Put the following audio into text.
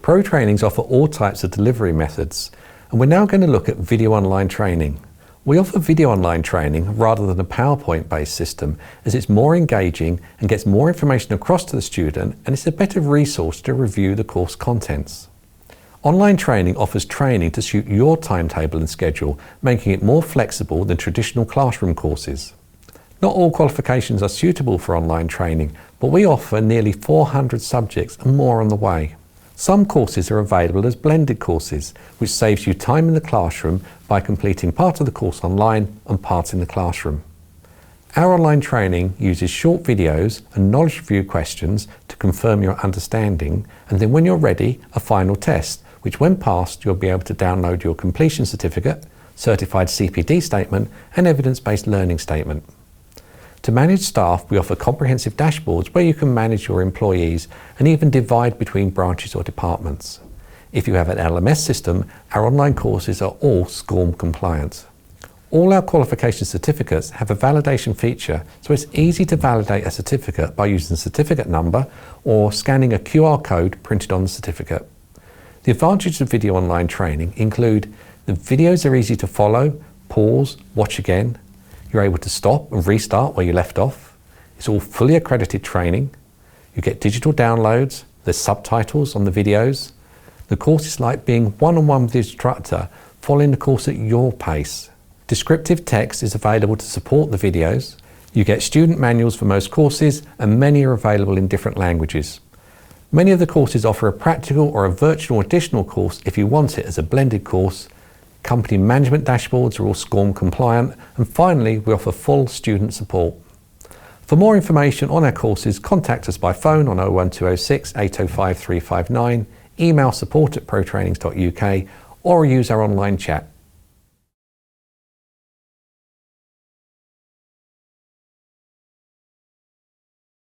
ProTrainings offer all types of delivery methods, and we're now going to look at video online training. We offer video online training rather than a PowerPoint-based system, as it's more engaging and gets more information across to the student, and it's a better resource to review the course contents. Online training offers training to suit your timetable and schedule, making it more flexible than traditional classroom courses. Not all qualifications are suitable for online training, but we offer nearly 400 subjects and more on the way. Some courses are available as blended courses, which saves you time in the classroom by completing part of the course online and part in the classroom. Our online training uses short videos and knowledge review questions to confirm your understanding, and then when you're ready, a final test, which when passed, you'll be able to download your completion certificate, certified CPD statement, and evidence-based learning statement. To manage staff, we offer comprehensive dashboards where you can manage your employees and even divide between branches or departments. If you have an LMS system, our online courses are all SCORM compliant. All our qualification certificates have a validation feature, so it's easy to validate a certificate by using the certificate number or scanning a QR code printed on the certificate. The advantages of video online training include the videos are easy to follow, pause, watch again. You're able to stop and restart where you left off. It's all fully accredited training. You get digital downloads. There's subtitles on the videos. The course is like being one-on-one with the instructor, following the course at your pace. Descriptive text is available to support the videos. You get student manuals for most courses, and many are available in different languages. Many of the courses offer a practical or a virtual additional course if you want it as a blended course. Company management dashboards are all SCORM compliant, and finally we offer full student support. For more information on our courses, contact us by phone on 01206 805 359, email support@protrainings.uk, or use our online chat.